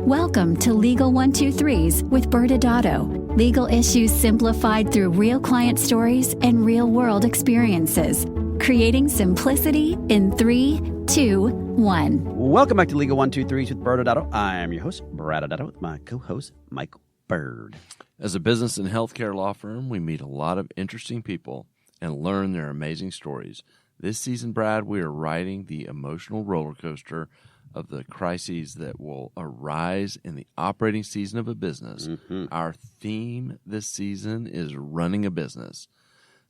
Welcome to Legal 123s with ByrdAdatto. Legal issues simplified through real client stories and real-world experiences. Creating simplicity in 3, 2, 1. Welcome back to Legal 123s with ByrdAdatto. I am your host, ByrdAdatto, with my co-host, Michael Byrd. As a business and healthcare law firm, we meet a lot of interesting people and learn their amazing stories. This season, Brad, we are riding the emotional roller coaster of the crises that will arise in the operating season of a business. Our theme this season is running a business.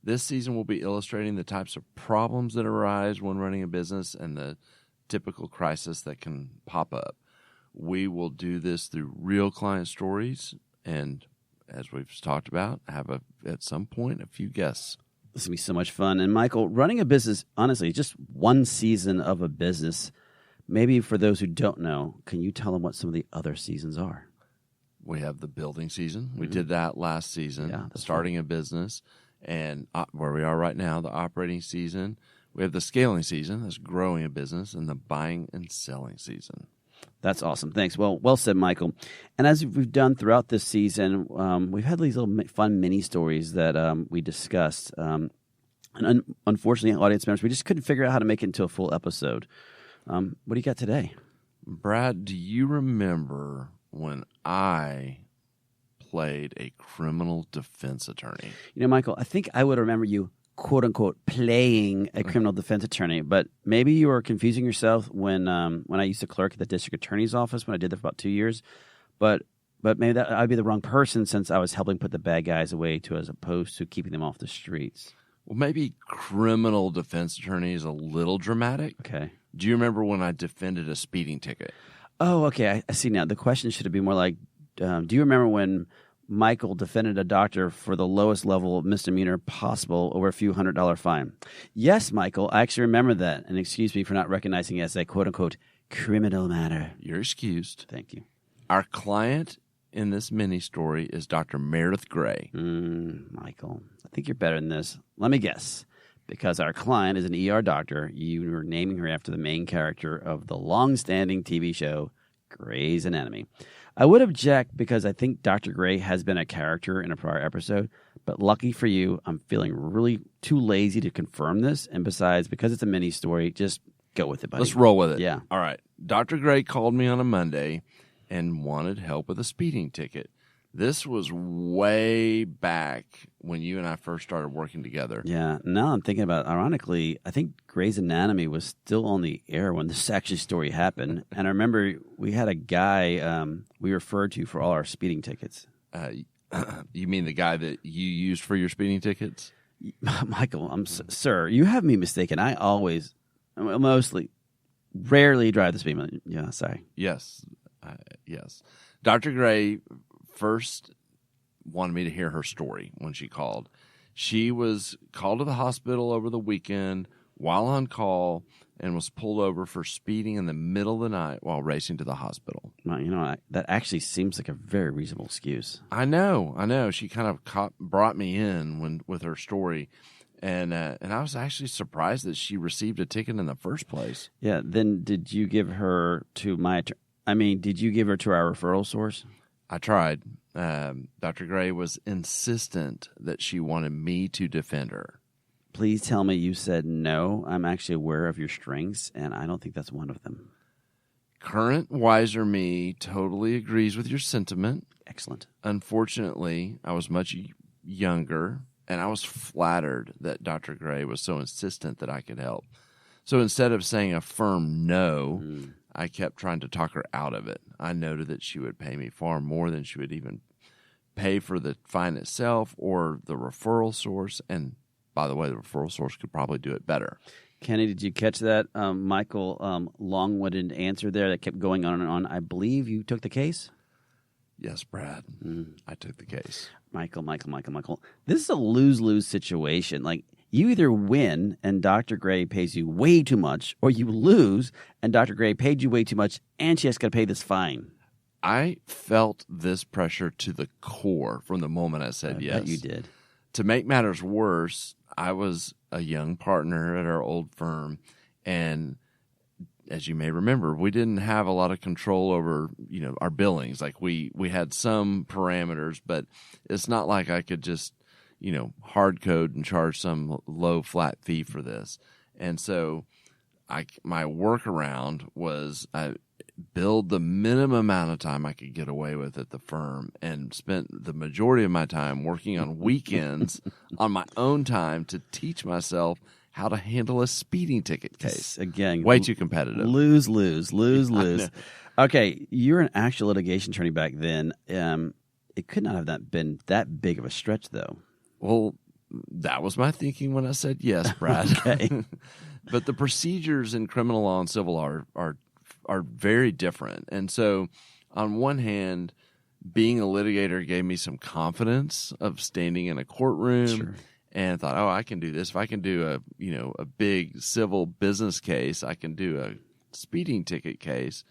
This season will be illustrating the types of problems that arise when running a business and the typical crisis that can pop up. We will do this through real client stories and, as we've talked about, have at some point a few guests. This will be so much fun. And Michael, running a business, honestly, just one season of a business. Maybe for those who don't know, can you tell them what some of the other seasons are? We have the building season. We did that last season, starting a business, and where we are right now, the operating season. We have the scaling season, that's growing a business, and the buying and selling season. That's awesome. Thanks. Well said, Michael. And as we've done throughout this season, we've had these little fun mini stories that we discussed. And unfortunately, audience members, we just couldn't figure out how to make it into a full episode. What do you got today? Brad, do you remember when I played a criminal defense attorney? You know, Michael, I think I would remember you, quote unquote, playing a criminal defense attorney, but maybe you were confusing yourself when I used to clerk at the district attorney's office when I did that for about 2 years. But maybe that I'd be the wrong person since I was helping put the bad guys away as opposed to keeping them off the streets. Well, maybe criminal defense attorney is a little dramatic. Okay. Do you remember when I defended a speeding ticket? Oh, okay. I see now. The question should be more like, do you remember when Michael defended a doctor for the lowest level of misdemeanor possible over a few $100 fine? Yes, Michael, I actually remember that. And excuse me for not recognizing it as a quote-unquote criminal matter. You're excused. Thank you. Our client in this mini story is Dr. Meredith Gray. Michael, I think you're better than this. Let me guess. Because our client is an ER doctor, you were naming her after the main character of the long-standing TV show Grey's Anatomy. I would object because I think Dr. Gray has been a character in a prior episode, but lucky for you, I'm feeling really too lazy to confirm this, and besides, because it's a mini story, just go with it, buddy. Let's roll with it. Yeah. All right. Dr. Gray called me on a Monday and wanted help with a speeding ticket. This was way back when you and I first started working together. Yeah. Now I'm thinking about it. Ironically, I think Grey's Anatomy was still on the air when this actually story happened. And I remember we had a guy we referred to for all our speeding tickets. You mean the guy that you used for your speeding tickets? Michael, sir, you have me mistaken. I always, rarely drive the speed limit. Yeah, sorry. Yes. Yes. Dr. Gray first wanted me to hear her story when she called. She was called to the hospital over the weekend while on call and was pulled over for speeding in the middle of the night while racing to the hospital. Well, you know, that actually seems like a very reasonable excuse. I know. She kind of brought me in with her story, and I was actually surprised that she received a ticket in the first place. Yeah. Then did you give her to did you give her to our referral source? I tried. Dr. Gray was insistent that she wanted me to defend her. Please tell me you said no. I'm actually aware of your strengths, and I don't think that's one of them. Current wiser me totally agrees with your sentiment. Excellent. Unfortunately, I was much younger, and I was flattered that Dr. Gray was so insistent that I could help. So instead of saying a firm no, I kept trying to talk her out of it. I noted that she would pay me far more than she would even pay for the fine itself or the referral source. And by the way, the referral source could probably do it better. Kenny, did you catch that, Michael, long-winded answer there that kept going on and on? I believe you took the case? Yes, Brad. I took the case. Michael. This is a lose-lose situation. Like, you either win and Dr. Gray pays you way too much, or you lose and Dr. Gray paid you way too much and she has got to pay this fine. I felt this pressure to the core from the moment I said yes. I bet you did. To make matters worse, I was a young partner at our old firm, and as you may remember, we didn't have a lot of control over, our billings. Like we had some parameters, but it's not like I could just, hard code and charge some low flat fee for this. And so my workaround was I billed the minimum amount of time I could get away with at the firm and spent the majority of my time working on weekends on my own time to teach myself how to handle a speeding ticket case. Again, way too competitive. Lose. Okay, you're an actual litigation attorney back then. It could not have been that big of a stretch, though. Well, that was my thinking when I said yes, Brad. Okay. But the procedures in criminal law and civil law are very different. And so on one hand, being a litigator gave me some confidence of standing in a courtroom. Sure. And I thought, I can do this. If I can do a big civil business case, I can do a speeding ticket case.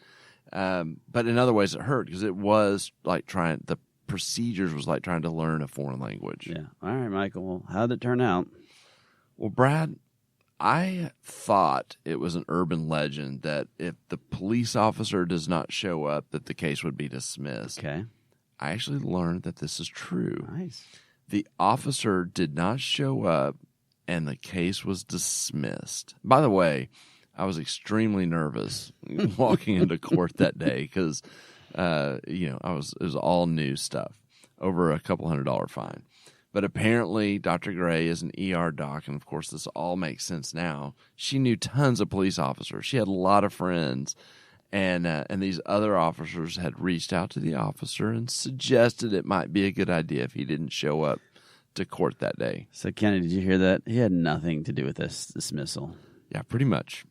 But in other ways, it hurt because it was like the procedures was like trying to learn a foreign language. Yeah. All right, Michael. Well, how did it turn out? Well, Brad, I thought it was an urban legend that if the police officer does not show up, that the case would be dismissed. Okay. I actually learned that this is true. Nice. The officer did not show up, and the case was dismissed. By the way, I was extremely nervous walking into court that day because, it was all new stuff, over a couple $100 fine. But apparently, Dr. Gray is an ER doc, and of course, this all makes sense now. She knew tons of police officers. She had a lot of friends, and these other officers had reached out to the officer and suggested it might be a good idea if he didn't show up to court that day. So, Kenny, did you hear that? He had nothing to do with this dismissal. Yeah, pretty much.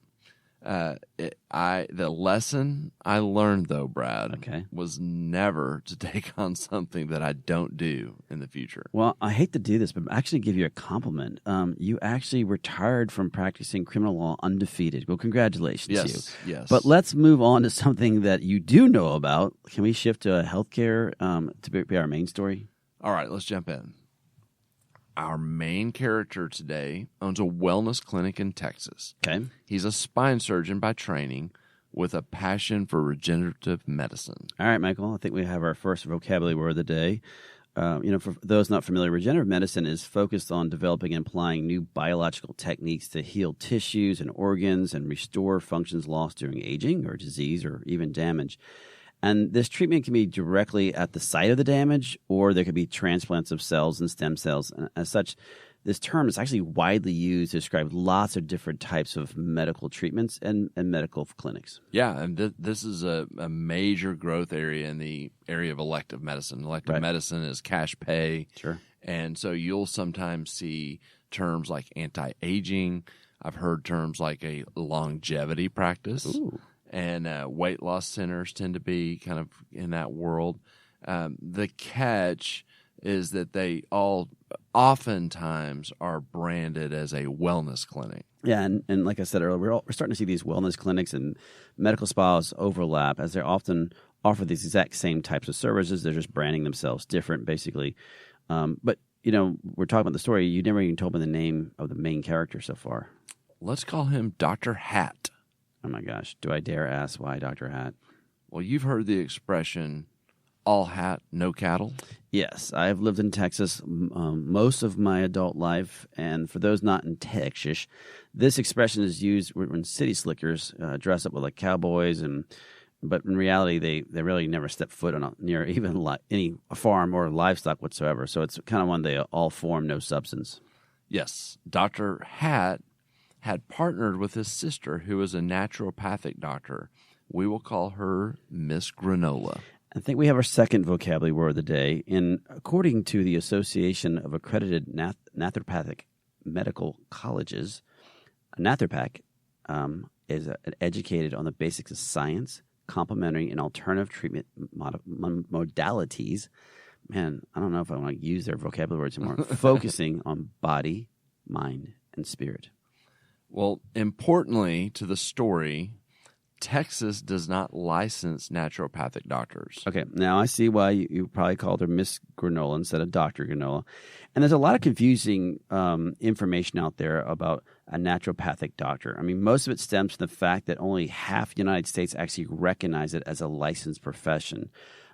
The lesson I learned, though, Brad, was never to take on something that I don't do in the future. Well, I hate to do this, but I'm actually give you a compliment. You actually retired from practicing criminal law undefeated. Well, congratulations to you. Yes. But let's move on to something that you do know about. Can we shift to healthcare to be our main story? All right, let's jump in. Our main character today owns a wellness clinic in Texas. Okay. He's a spine surgeon by training with a passion for regenerative medicine. All right, Michael, I think we have our first vocabulary word of the day. For those not familiar, regenerative medicine is focused on developing and applying new biological techniques to heal tissues and organs and restore functions lost during aging or disease or even damage. And this treatment can be directly at the site of the damage, or there could be transplants of cells and stem cells. And as such, this term is actually widely used to describe lots of different types of medical treatments and medical clinics. Yeah, and this is a major growth area in the area of elective medicine. Elective medicine is cash pay. Sure. And so you'll sometimes see terms like anti-aging. I've heard terms like a longevity practice. Ooh. And weight loss centers tend to be kind of in that world. The catch is that they all oftentimes are branded as a wellness clinic. Yeah, and like I said earlier, we're starting to see these wellness clinics and medical spas overlap as they often offer these exact same types of services. They're just branding themselves different, basically. But, we're talking about the story. You never even told me the name of the main character so far. Let's call him Dr. Hat. Oh, my gosh. Do I dare ask why Dr. Hat? Well, you've heard the expression, all hat, no cattle? Yes. I have lived in Texas most of my adult life. And for those not in Texas, this expression is used when city slickers dress up like cowboys. But in reality, they really never step foot on near even any farm or livestock whatsoever. So it's kind of when they all form, no substance. Yes. Dr. Hat had partnered with his sister, who is a naturopathic doctor. We will call her Miss Granola. I think we have our second vocabulary word of the day. According to the Association of Accredited Naturopathic Medical Colleges, a naturopath is educated on the basics of science, complementary, and alternative treatment modalities. Man, I don't know if I want to use their vocabulary words anymore. Focusing on body, mind, and spirit. Well, importantly to the story, Texas does not license naturopathic doctors. Okay, now I see why you probably called her Miss Granola instead of Dr. Granola. And there's a lot of confusing information out there about a naturopathic doctor. I mean, most of it stems from the fact that only half the United States actually recognize it as a licensed profession.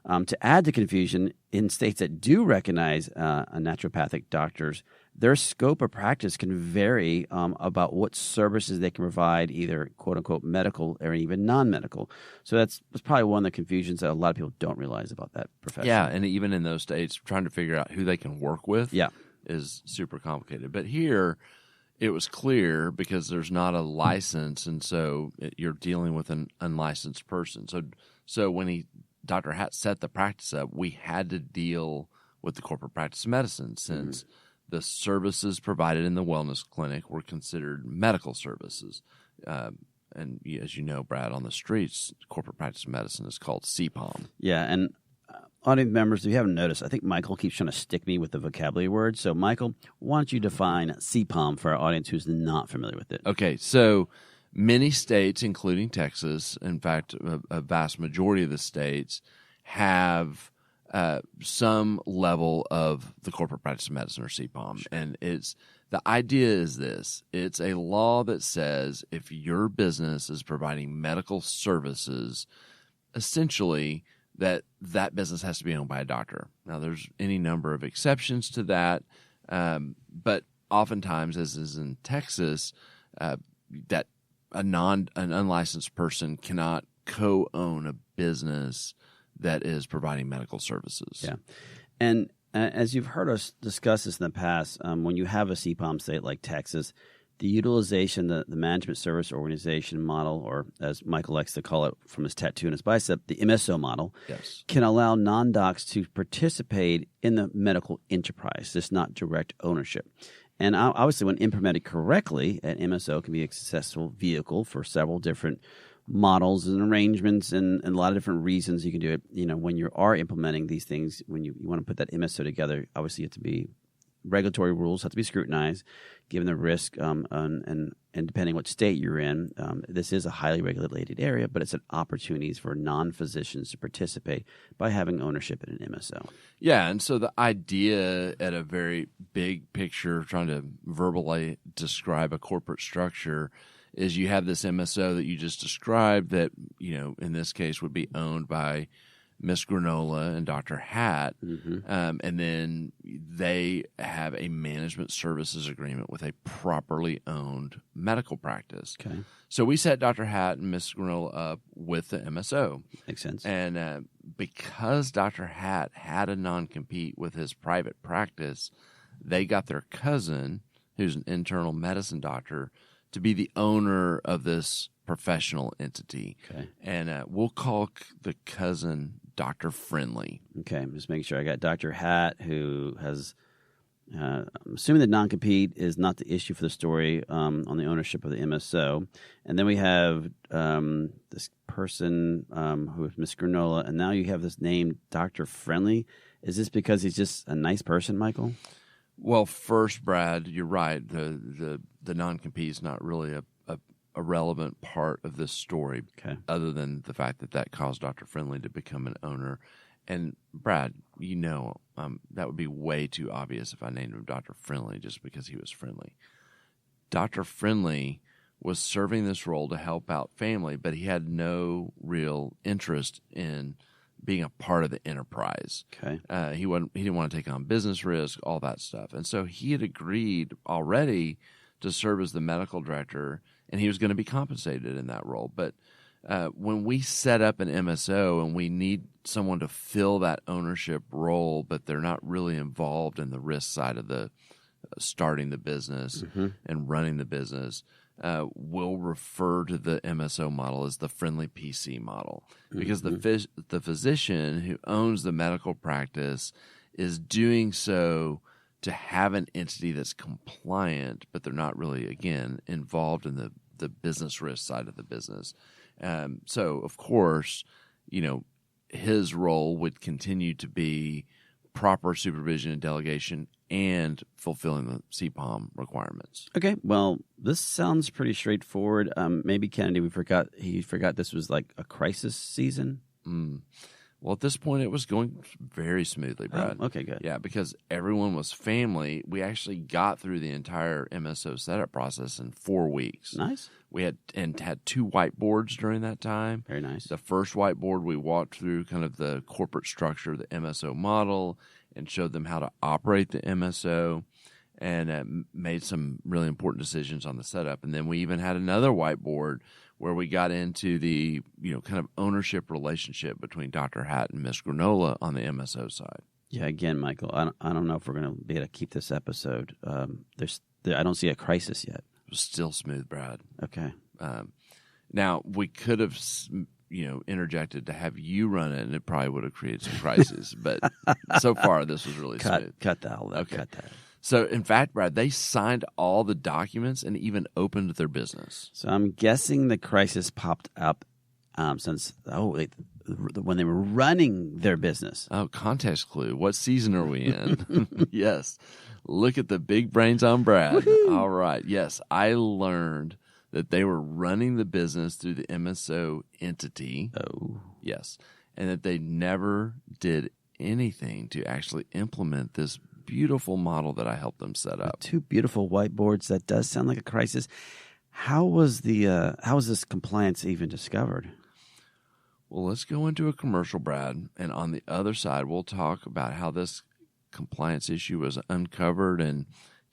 To add to confusion, in states that do recognize a naturopathic doctors, their scope of practice can vary about what services they can provide, either quote-unquote medical or even non-medical. So that's probably one of the confusions that a lot of people don't realize about that profession. Yeah, and even in those states, trying to figure out who they can work with is super complicated. But here, it was clear because there's not a license, and so you're dealing with an unlicensed person. So when Dr. Hatt set the practice up, we had to deal with the corporate practice of medicine since the services provided in the wellness clinic were considered medical services. And as you know, Brad, on the streets, corporate practice of medicine is called CPOM. Yeah, and audience members, if you haven't noticed, I think Michael keeps trying to stick me with the vocabulary word. So, Michael, why don't you define CPOM for our audience who's not familiar with it? Okay, so many states, including Texas, in fact, a vast majority of the states, have some level of the corporate practice of medicine, or CPOM. Sure. And the idea is this. It's a law that says if your business is providing medical services, essentially that business has to be owned by a doctor. Now, there's any number of exceptions to that, but oftentimes, as is in Texas, that an unlicensed person cannot co-own a business that is providing medical services. Yeah. And as you've heard us discuss this in the past, when you have a CPOM state like Texas, the utilization, the management service organization model, or as Michael likes to call it from his tattoo on his bicep, the MSO model, yes, can allow non-docs to participate in the medical enterprise. It's not direct ownership. And obviously, when implemented correctly, an MSO can be a successful vehicle for several different models and arrangements and a lot of different reasons you can do it. You know, when you are implementing these things, when you want to put that MSO together, obviously you have to be regulatory rules have to be scrutinized, given the risk and depending what state you're in. This is a highly regulated area, but it's an opportunities for non-physicians to participate by having ownership in an MSO. Yeah, and so the idea at a very big picture, trying to verbally describe a corporate structure, is you have this MSO that you just described that, you know, in this case would be owned by Miss Granola and Dr. Hatt, and then they have a management services agreement with a properly owned medical practice. Okay. So we set Dr. Hatt and Miss Granola up with the MSO. Makes sense. And because Dr. Hatt had a non-compete with his private practice, they got their cousin, who's an internal medicine doctor, to be the owner of this professional entity. Okay. And we'll call the cousin Dr. Friendly. Okay, I'm just making sure I got Dr. Hatt, who has, I'm assuming that non-compete is not the issue for the story on the ownership of the MSO. And then we have this person who is Miss Granola, and now you have this name, Dr. Friendly. Is this because he's just a nice person, Michael? Well, first, Brad, you're right. The non-compete is not really a relevant part of this story, other than the fact that caused Dr. Friendly to become an owner. And Brad, you know, that would be way too obvious if I named him Dr. Friendly just because he was friendly. Dr. Friendly was serving this role to help out family, but he had no real interest in being a part of the enterprise. Okay. He didn't want to take on business risk, all that stuff. And so he had agreed already to serve as the medical director, and he was going to be compensated in that role. But when we set up an MSO and we need someone to fill that ownership role, but they're not really involved in the risk side of the starting the business and running the business, we'll refer to the MSO model as the friendly PC model, because the physician who owns the medical practice is doing so to have an entity that's compliant, but they're not really, again, involved in the business risk side of the business. So, of course, you know, his role would continue to be proper supervision and delegation and fulfilling the CPOM requirements. Okay, well, this sounds pretty straightforward. Maybe Kennedy, he forgot this was like a crisis season. Well, at this point, it was going very smoothly, Brad. Oh, okay, good. Yeah, because everyone was family. We actually got through the entire MSO setup process in 4 weeks. Nice. We had 2 whiteboards during that time. Very nice. The first whiteboard, we walked through kind of the corporate structure of the MSO model and showed them how to operate the MSO, and made some really important decisions on the setup. And then we even had another whiteboard where we got into the kind of ownership relationship between Dr. Hatt and Miss Granola on the MSO side. Yeah, again, Michael, I don't know if we're going to be able to keep this episode. I don't see a crisis yet. It was still smooth, Brad. Okay. Now, we could have interjected to have you run it, and it probably would have created some crises. But so far, this was really smooth. Cut that. Okay. Cut that. So, in fact, Brad, they signed all the documents and even opened their business. So I'm guessing the crisis popped up when they were running their business. Oh, context clue. What season are we in? Yes. Look at the big brains on Brad. Woo-hoo. All right. Yes, I learned that they were running the business through the MSO entity. Oh. Yes. And that they never did anything to actually implement this beautiful model that I helped them set up. 2 beautiful whiteboards. That does sound like a crisis. How was this compliance even discovered? Well, let's go into a commercial, Brad, and on the other side, we'll talk about how this compliance issue was uncovered and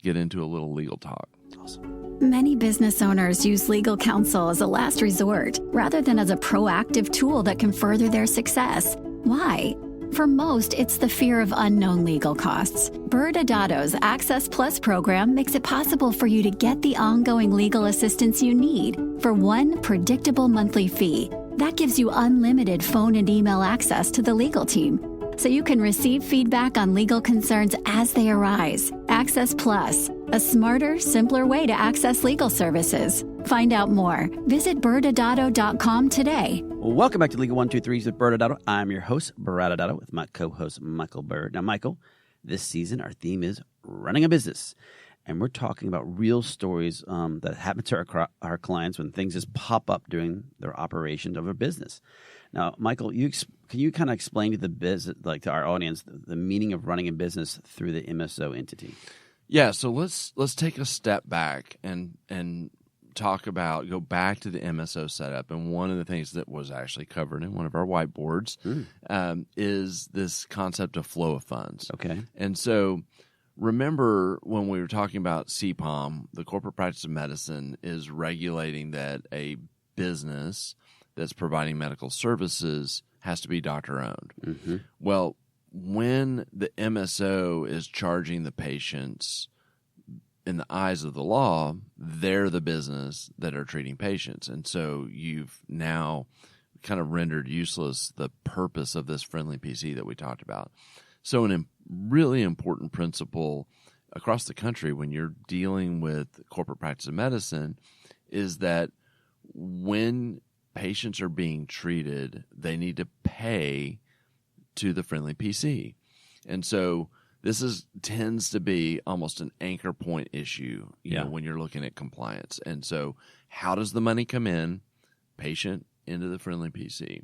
get into a little legal talk. Awesome. Many business owners use legal counsel as a last resort rather than as a proactive tool that can further their success. Why? For most, it's the fear of unknown legal costs. ByrdAdatto's Access Plus program makes it possible for you to get the ongoing legal assistance you need for one predictable monthly fee. That gives you unlimited phone and email access to the legal team, so you can receive feedback on legal concerns as they arise. Access Plus, a smarter, simpler way to access legal services. Find out more. Visit ByrdAdatto.com today. Welcome back to Legal 123s with ByrdAdatto. I'm your host, ByrdAdatto, with my co-host, Michael Byrd. Now, Michael, this season our theme is running a business. And we're talking about real stories that happen to our clients when things just pop up during their operation of a business. Now, Michael, can you kind of explain to the business, like to our audience, the meaning of running a business through the MSO entity? Yeah, so let's take a step back and go back to the MSO setup. And one of the things that was actually covered in one of our whiteboards is this concept of flow of funds. Okay. And so remember when we were talking about CPOM, the corporate practice of medicine is regulating that a business that's providing medical services has to be doctor-owned. Mm-hmm. Well, when the MSO is charging the patients, in the eyes of the law, they're the business that are treating patients. And so you've now kind of rendered useless the purpose of this friendly PC that we talked about. So a really important principle across the country when you're dealing with corporate practice of medicine is that when patients are being treated, they need to pay to the friendly PC. And so this tends to be almost an anchor point issue, you know, when you're looking at compliance. And so how does the money come in? Patient into the friendly PC.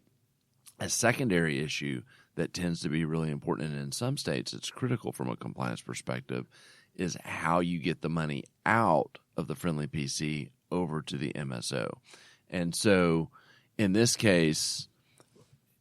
A secondary issue that tends to be really important, and in some states it's critical from a compliance perspective, is how you get the money out of the friendly PC over to the MSO. And so in this case,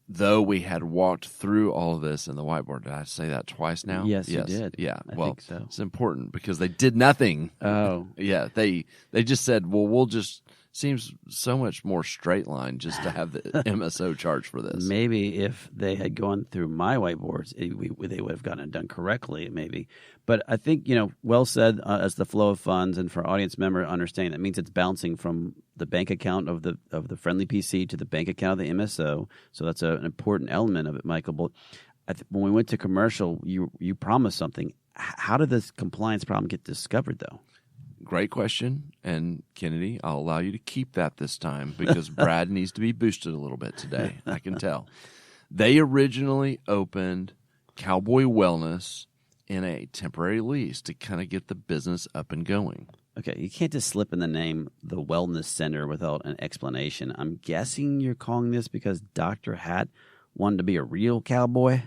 though we had walked through all of this in the whiteboard, did I say that twice now? Yes, you did. Yeah, I think so. It's important because they did nothing. Oh. Yeah, they just said, well, we'll just, seems so much more straight line just to have the MSO charge for this. Maybe if they had gone through my whiteboards, they would have gotten it done correctly, maybe. But I think, well said as the flow of funds, and for audience member understanding, that means it's bouncing from the bank account of the friendly PC to the bank account of the MSO. So that's an important element of it, Michael. But when we went to commercial, you promised something. How did this compliance problem get discovered, though? Great question. And Kennedy, I'll allow you to keep that this time because Brad needs to be boosted a little bit today. I can tell. They originally opened Cowboy Wellness in a temporary lease to kind of get the business up and going. Okay, you can't just slip in the name the Wellness Center without an explanation. I'm guessing you're calling this because Dr. Hat wanted to be a real cowboy?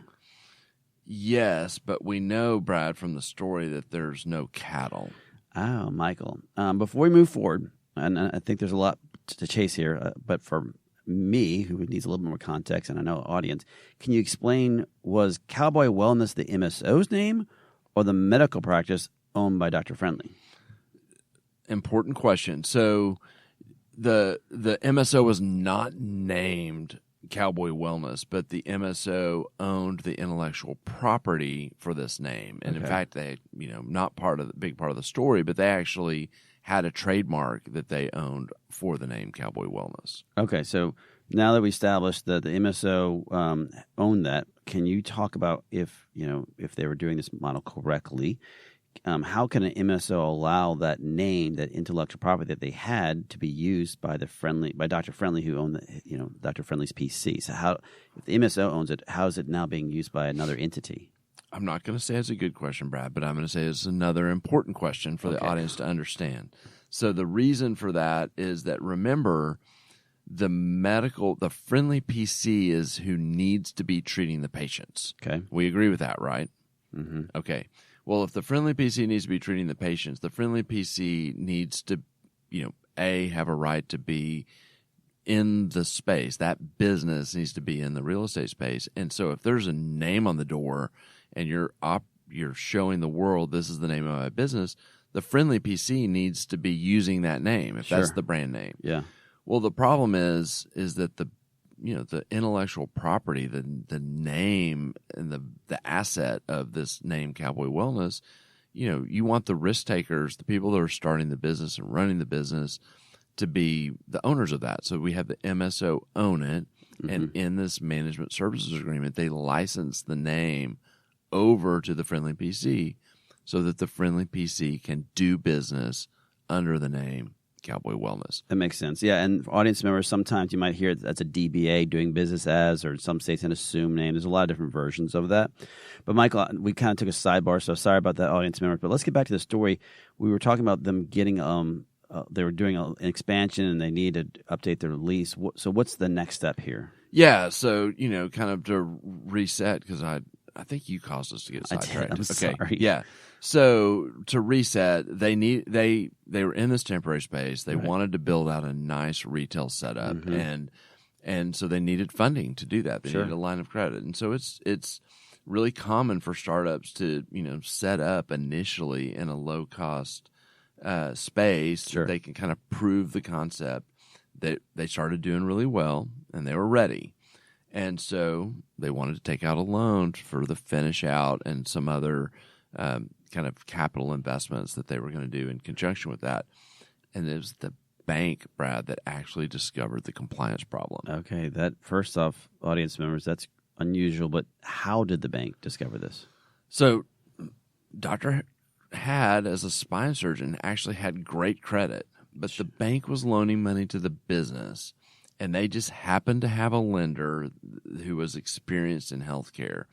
Yes, but we know, Brad, from the story that there's no cattle. Oh, Michael. Before we move forward, and I think there's a lot to chase here, but for me, who needs a little more context, and I know audience, can you explain, was Cowboy Wellness the MSO's name or the medical practice owned by Dr. Friendly? Important question. So the MSO was not named Cowboy Wellness, but the MSO owned the intellectual property for this name. And in fact, they, not big part of the story, but they actually had a trademark that they owned for the name Cowboy Wellness. Okay, so now that we established that the MSO owned that, can you talk about if they were doing this model correctly? How can an MSO allow that name, that intellectual property that they had, to be used by Dr. Friendly, who owned Dr. Friendly's PC? So how, if the MSO owns it, how is it now being used by another entity? I'm not going to say it's a good question, Brad, but I'm going to say it's another important question for the audience to understand. So the reason for that is that, remember, the Friendly PC is who needs to be treating the patients. Okay. We agree with that, right? Mm-hmm. Okay. Well, if the Friendly PC needs to be treating the patients, the Friendly PC needs to, have a right to be in the space. That business needs to be in the real estate space. And so if there's a name on the door and you're showing the world this is the name of my business, the Friendly PC needs to be using that name if that's the brand name. Yeah. Well, the problem is that the intellectual property, the name and the asset of this name, Cowboy Wellness, you want the risk takers, the people that are starting the business and running the business, to be the owners of that. So we have the MSO own it, and in this management services agreement, they license the name over to the Friendly PC so that the Friendly PC can do business under the name Cowboy Wellness. That makes sense. Yeah, and for audience members, sometimes you might hear that's a DBA, doing business as, or some states an assumed name. There's a lot of different versions of that. But Michael, we kind of took a sidebar, so sorry about that, audience member. But let's get back to the story. We were talking about them getting, they were doing an expansion and they needed to update their lease. So what's the next step here? Yeah, so, kind of to reset, because I think you caused us to get sidetracked. I'm sorry. Yeah. So to reset, they were in this temporary space. They wanted to build out a nice retail setup, and so they needed funding to do that. They needed a line of credit, and so it's really common for startups to set up initially in a low cost space. Sure. They can kind of prove the concept. That they started doing really well, and they were ready. And so they wanted to take out a loan for the finish out and some other kind of capital investments that they were going to do in conjunction with that. And it was the bank, Brad, that actually discovered the compliance problem. Okay, that first off, audience members, that's unusual, but how did the bank discover this? So Dr. Had, as a spine surgeon, actually had great credit, but the bank was loaning money to the business, and they just happened to have a lender who was experienced in healthcare.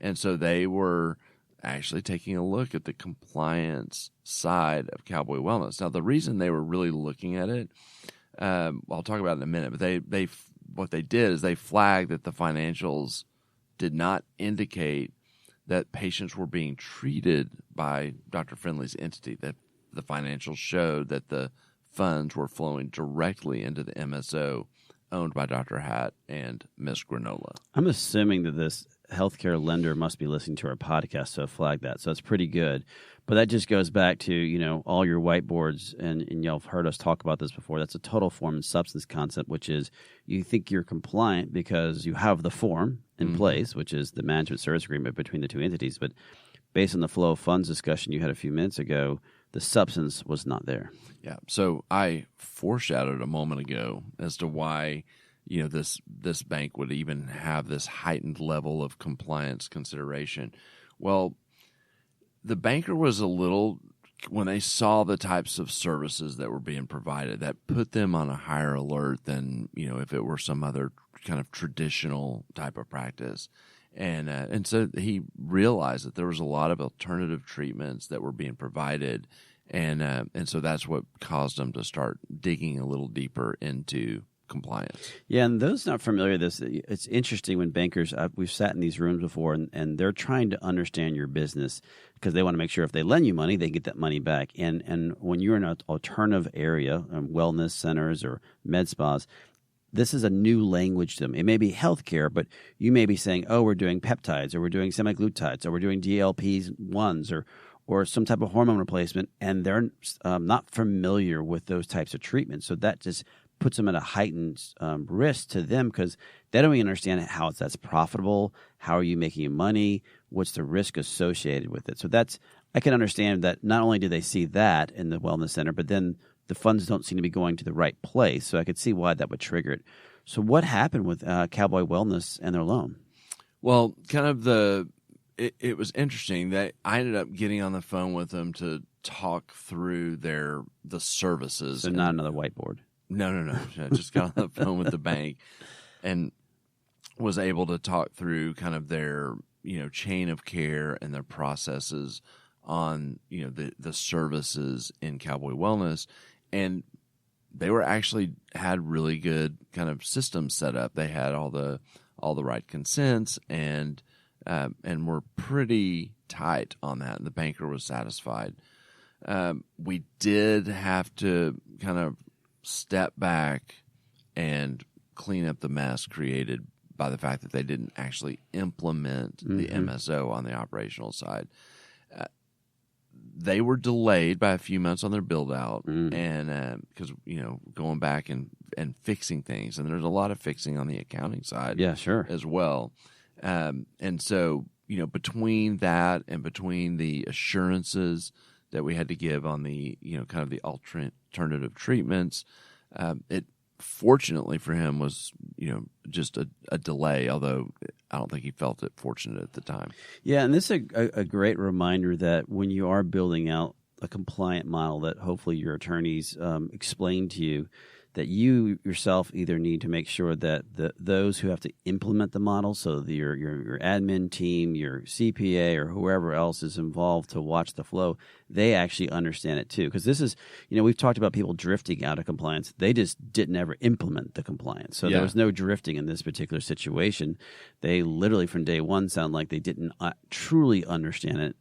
And so they were actually taking a look at the compliance side of Cowboy Wellness. Now, the reason they were really looking at it, I'll talk about it in a minute, but what they did is they flagged that the financials did not indicate that patients were being treated by Dr. Friendly's entity, that the financials showed that the funds were flowing directly into the MSO owned by Dr. Hat and Miss Granola. I'm assuming that this healthcare lender must be listening to our podcast, so flag that. So it's pretty good. But that just goes back to, all your whiteboards, and y'all have heard us talk about this before. That's a total form and substance concept, which is you think you're compliant because you have the form in place, which is the management service agreement between the two entities. But based on the flow of funds discussion you had a few minutes ago, the substance was not there. Yeah. So I foreshadowed a moment ago as to why, this bank would even have this heightened level of compliance consideration. Well, the banker was a little, when they saw the types of services that were being provided, that put them on a higher alert than, if it were some other kind of traditional type of practice. And so he realized that there was a lot of alternative treatments that were being provided, and so that's what caused him to start digging a little deeper into compliance. Yeah, and those not familiar with this, it's interesting when bankers, we've sat in these rooms before, and they're trying to understand your business because they want to make sure if they lend you money, they get that money back. And when you're in an alternative area, wellness centers or med spas, this is a new language to them. It may be healthcare, but you may be saying, oh, we're doing peptides, or we're doing semaglutides, or we're doing DLP-1s, or some type of hormone replacement, and they're not familiar with those types of treatments. So that just puts them at a heightened risk to them because they don't even understand how that's profitable, how are you making money, what's the risk associated with it. So I can understand that not only do they see that in the wellness center, but then the funds don't seem to be going to the right place. So I could see why that would trigger it. So what happened with Cowboy Wellness and their loan? Well, it was interesting that I ended up getting on the phone with them to talk through the services. So not another whiteboard. No. I just got on the phone with the bank and was able to talk through kind of their, chain of care and their processes on, the services in Cowboy Wellness. And they were actually had really good kind of systems set up. They had all the right consents and were pretty tight on that. And the banker was satisfied. We did have to kind of step back and clean up the mess created by the fact that they didn't actually implement the MSO on the operational side. They were delayed by a few months on their build out and because going back and fixing things, and there's a lot of fixing on the accounting side as well. And so between that and between the assurances that we had to give on the kind of the alternative treatments, it fortunately for him was just a delay, although I don't think he felt it fortunate at the time. Yeah, and this is a great reminder that when you are building out a compliant model that hopefully your attorneys explain to you, that you yourself either need to make sure that those who have to implement the model, so your admin team, your CPA, or whoever else is involved to watch the flow, they actually understand it too. Because this is, we've talked about people drifting out of compliance. They just didn't ever implement the compliance. So there was no drifting in this particular situation. They literally from day one sound like they didn't truly understand it,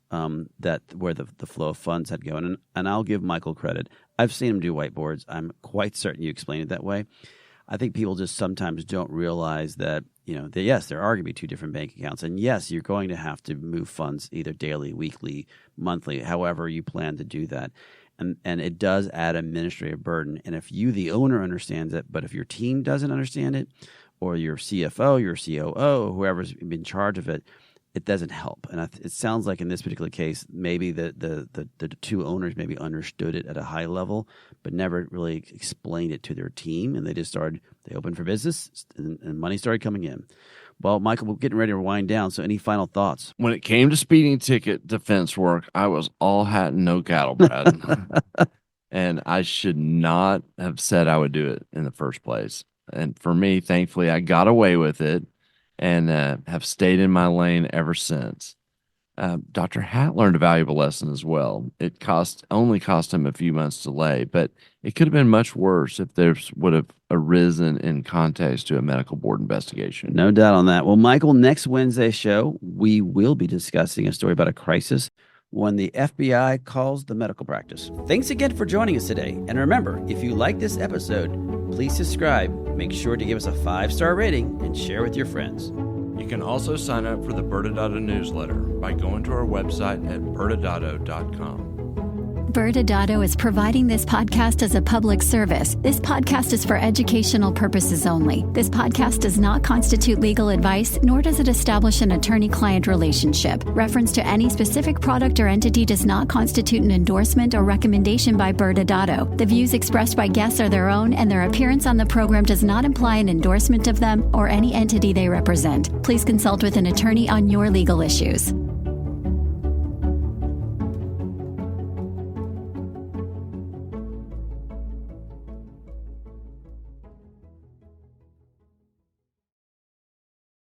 that where the flow of funds had gone. And I'll give Michael credit. I've seen him do whiteboards. I'm quite certain you explained it that way. I think people just sometimes don't realize that, yes, there are going to be two different bank accounts. And yes, you're going to have to move funds either daily, weekly, monthly, however you plan to do that. And it does add administrative burden. And if you, the owner, understands it, but if your team doesn't understand it, or your CFO, your COO, whoever's in charge of it, it doesn't help. And it sounds like in this particular case, maybe the two owners maybe understood it at a high level, but never really explained it to their team. And they opened for business and money started coming in. Well, Michael, we're getting ready to wind down. So any final thoughts? When it came to speeding ticket defense work, I was all hat and no cattle, Brad. And I should not have said I would do it in the first place. And for me, thankfully, I got away with it. And have stayed in my lane ever since. Dr. Hatt learned a valuable lesson as well. It only cost him a few months delay, but it could have been much worse if there would have arisen in context to a medical board investigation. No doubt on that. Well, Michael, next Wednesday's show, we will be discussing a story about a crisis when the FBI calls the medical practice. Thanks again for joining us today. And remember, if you like this episode, please subscribe, make sure to give us a 5-star rating, and share with your friends. You can also sign up for the ByrdAdatto newsletter by going to our website at ByrdAdatto.com. ByrdAdatto is providing this podcast as a public service. This podcast is for educational purposes only. This podcast does not constitute legal advice, nor does it establish an attorney-client relationship. Reference to any specific product or entity does not constitute an endorsement or recommendation by ByrdAdatto. The views expressed by guests are their own, and their appearance on the program does not imply an endorsement of them or any entity they represent. Please consult with an attorney on your legal issues.